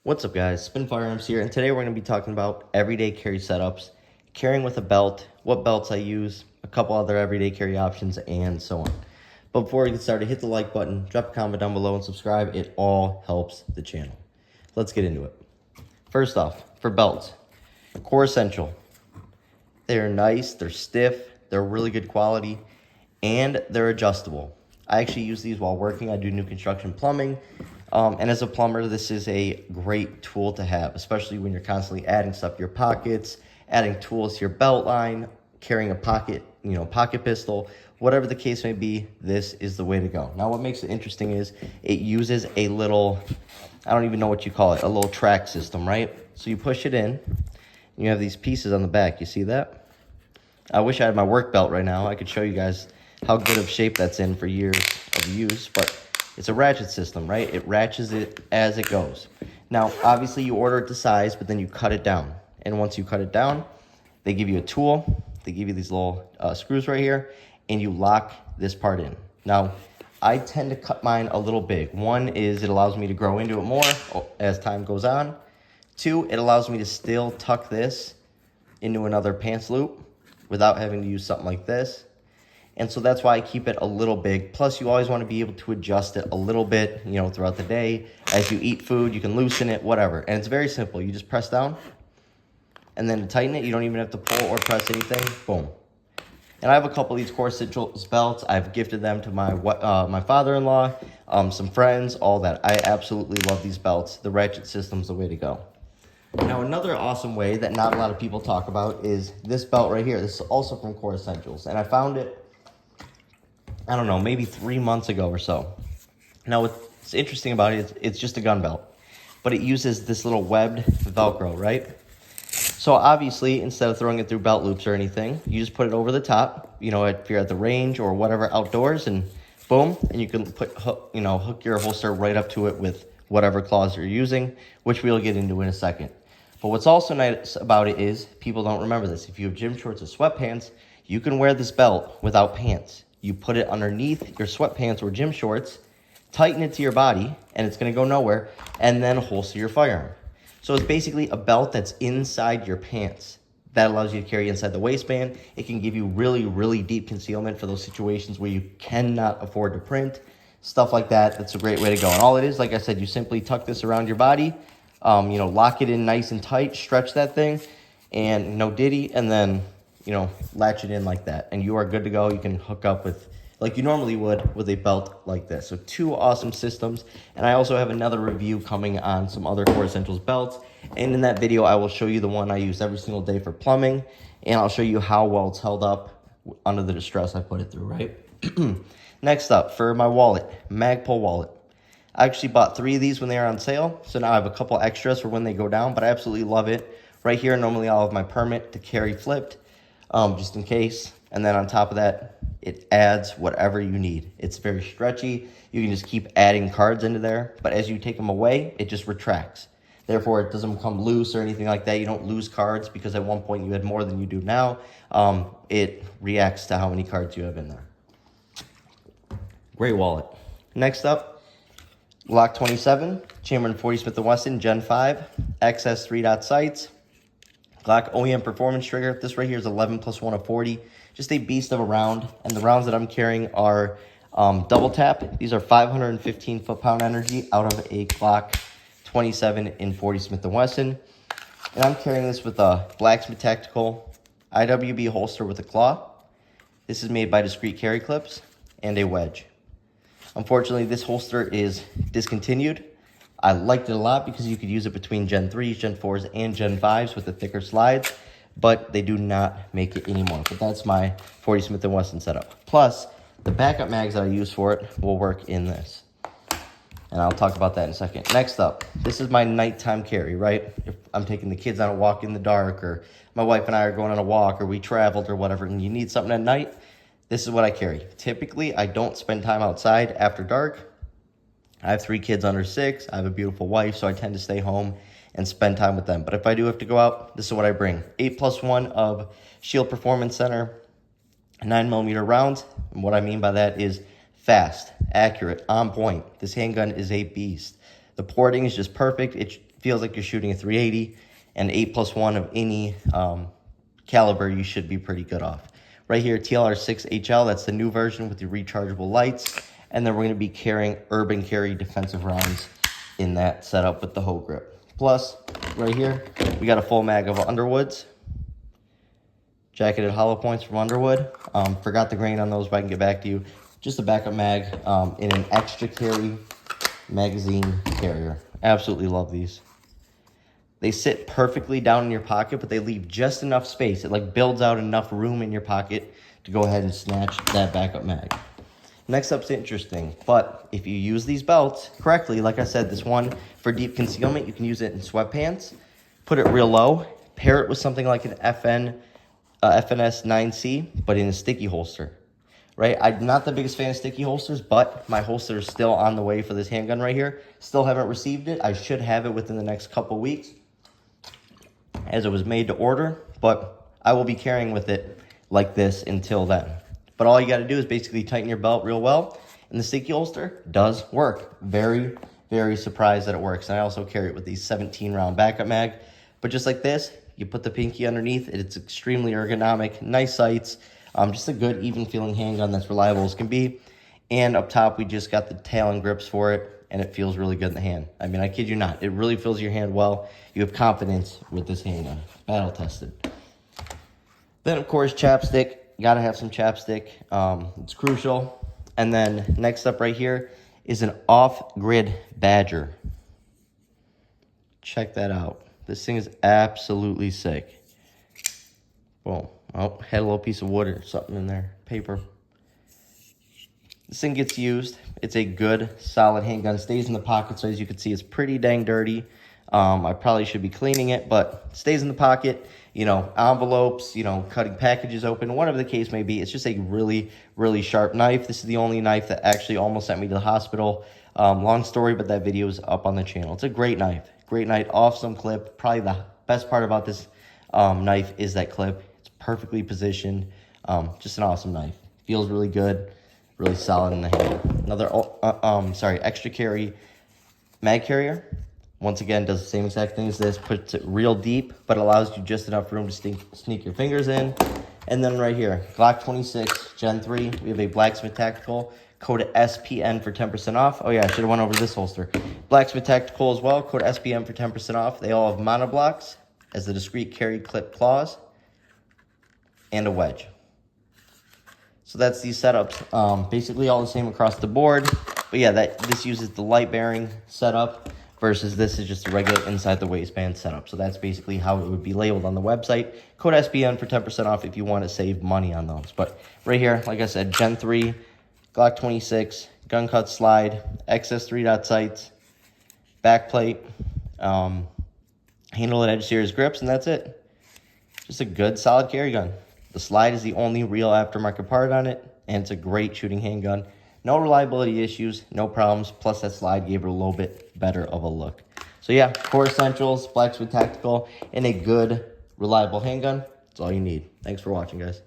What's up, guys? Spin Firearms here, and today we're going to be talking about everyday carry setups, carrying with a belt, what belts I use, a couple other everyday carry options, and so on. But before we get started, hit the like button, drop a comment down below, and subscribe. It all helps the channel. Let's get into it. First off, for belts, Core Essential. They're nice, they're stiff, they're really good quality, and they're adjustable. I actually use these while working. I do new construction plumbing. And as a plumber, this is a great tool to have, especially when you're constantly adding stuff to your pockets, adding tools to your belt line, carrying a pocket pistol, whatever the case may be, this is the way to go. Now, what makes it interesting is it uses a little, I don't even know what you call it, a little track system, right? So you push it in, and you have these pieces on the back. You see that? I wish I had my work belt right now. I could show you guys how good of shape that's in for years of use, but it's a ratchet system, right? It ratchets it as it goes. Now, obviously, you order it to size, but then you cut it down. And once you cut it down, they give you a tool. They give you these little screws right here, and you lock this part in. Now, I tend to cut mine a little big. One is it allows me to grow into it more as time goes on. Two, it allows me to still tuck this into another pants loop without having to use something like this. And so that's why I keep it a little big. Plus, you always want to be able to adjust it a little bit, throughout the day. As you eat food, you can loosen it, whatever. And it's very simple. You just press down, and then to tighten it, you don't even have to pull or press anything. Boom. And I have a couple of these Core Essentials belts. I've gifted them to my father-in-law, some friends, all that. I absolutely love these belts. The ratchet system's the way to go. Now, another awesome way that not a lot of people talk about is this belt right here. This is also from Core Essentials, and I found it, I don't know, maybe 3 months ago or so. Now, what's interesting about it is it's just a gun belt, but it uses this little webbed Velcro, right? So obviously, instead of throwing it through belt loops or anything, you just put it over the top, if you're at the range or whatever outdoors, and boom, and you can hook your holster right up to it with whatever claws you're using, which we'll get into in a second. But what's also nice about it is people don't remember this. If you have gym shorts or sweatpants, you can wear this belt without pants. You put it underneath your sweatpants or gym shorts, tighten it to your body, and it's going to go nowhere, and then holster your firearm. So it's basically a belt that's inside your pants. That allows you to carry inside the waistband. It can give you really, really deep concealment for those situations where you cannot afford to print, stuff like that. That's a great way to go. And all it is, like I said, you simply tuck this around your body, lock it in nice and tight, stretch that thing, and no diddy, and then latch it in like that, and you are good to go. You can hook up with, like you normally would, with a belt like this. So two awesome systems, and I also have another review coming on some other Core Essentials belts, and in that video, I will show you the one I use every single day for plumbing, and I'll show you how well it's held up under the distress I put it through, right? Next up, for my wallet, Magpul wallet. I actually bought 3 of these when they were on sale, so now I have a couple extras for when they go down, but I absolutely love it. Right here, normally I'll have my permit to carry flipped, just in case. And then on top of that, it adds whatever you need. It's very stretchy. You can just keep adding cards into there, but as you take them away, it just retracts. Therefore, it doesn't become loose or anything like that. You don't lose cards because at one point you had more than you do now. It reacts to how many cards you have in there. Great wallet. Next up, Glock 27, Chamber and 40 Smith & Wesson Gen 5, XS 3-dot sights, Glock OEM performance trigger. This right here is 11 plus 1 of 40. Just a beast of a round. And the rounds that I'm carrying are double tap. These are 515 foot-pound energy out of a Glock 27 in 40 Smith & Wesson. And I'm carrying this with a Blacksmith Tactical IWB holster with a claw. This is made by Discreet Carry Clips and a wedge. Unfortunately, this holster is discontinued. I liked it a lot because you could use it between Gen 3s, Gen 4s, and Gen 5s with the thicker slides, but they do not make it anymore. But that's my 40 Smith & Wesson setup. Plus, the backup mags that I use for it will work in this. And I'll talk about that in a second. Next up, this is my nighttime carry, right? If I'm taking the kids on a walk in the dark, or my wife and I are going on a walk, or we traveled or whatever, and you need something at night, this is what I carry. Typically, I don't spend time outside after dark. I have 3 kids under 6. I have a beautiful wife, so I tend to stay home and spend time with them. But if I do have to go out, this is what I bring. 8+1 of Shield Performance Center 9mm rounds. And what I mean by that is fast, accurate, on point. This handgun is a beast. The porting is just perfect. It feels like you're shooting a 380, and 8+1 of any caliber, you should be pretty good off. Right here, TLR6HL, that's the new version with the rechargeable lights. And then we're going to be carrying urban carry defensive rounds in that setup with the hoe grip. Plus, right here, we got a full mag of Underwoods. Jacketed hollow points from Underwood. Forgot the grain on those, but I can get back to you. Just a backup mag in an extra carry magazine carrier. Absolutely love these. They sit perfectly down in your pocket, but they leave just enough space. It like builds out enough room in your pocket to go ahead and snatch that backup mag. Next up's interesting, but if you use these belts correctly, like I said, this one for deep concealment, you can use it in sweatpants, put it real low, pair it with something like an FNS 9C, but in a sticky holster, right? I'm not the biggest fan of sticky holsters, but my holster is still on the way for this handgun right here. Still haven't received it. I should have it within the next couple weeks as it was made to order, but I will be carrying with it like this until then. But all you got to do is basically tighten your belt real well, and the sticky holster does work. Very, very surprised that it works. And I also carry it with these 17-round backup mag. But just like this, you put the pinky underneath. It's extremely ergonomic, nice sights, just a good, even-feeling handgun that's reliable as can be. And up top, we just got the tail and grips for it, and it feels really good in the hand. I mean, I kid you not. It really fills your hand well. You have confidence with this handgun. Battle tested. Then, of course, chapstick. You gotta have some chapstick. It's crucial. And then next up right here is an off-grid Badger. Check that out. This thing is absolutely sick. Boom. Oh, had a little piece of wood or something in there. Paper. This thing gets used. It's a good, solid handgun. Stays in the pocket, so as you can see, it's pretty dang dirty. I probably should be cleaning it, but stays in the pocket. You know, envelopes, you know, cutting packages open, whatever the case may be. It's just a really, really sharp knife. This is the only knife that actually almost sent me to the hospital. Long story, but that video is up on the channel. It's a great knife. Great knife, awesome clip. Probably the best part about this knife is that clip. It's perfectly positioned. Just an awesome knife. Feels really good, really solid in the hand. Another, extra carry mag carrier. Once again, does the same exact thing as this, puts it real deep, but allows you just enough room to sneak your fingers in. And then right here, Glock 26 Gen 3, we have a Blacksmith Tactical, code SPN for 10% off. Oh yeah, I should have went over this holster. Blacksmith Tactical as well, code SPN for 10% off. They all have monoblocks as the discrete carry clip claws and a wedge. So that's these setups. Basically all the same across the board. But yeah, this uses the light bearing setup, versus this is just a regular inside the waistband setup. So that's basically how it would be labeled on the website. Code SPN for 10% off if you want to save money on those. But right here, like I said, Gen 3, Glock 26, gun cut slide, XS 3-dot sights, back plate, handle and edge series grips, and that's it. Just a good, solid carry gun. The slide is the only real aftermarket part on it, and it's a great shooting handgun. No reliability issues, no problems, plus that slide gave it a little bit better of a look. So yeah, core essentials, Blacksmith Tactical, and a good, reliable handgun. That's all you need. Thanks for watching, guys.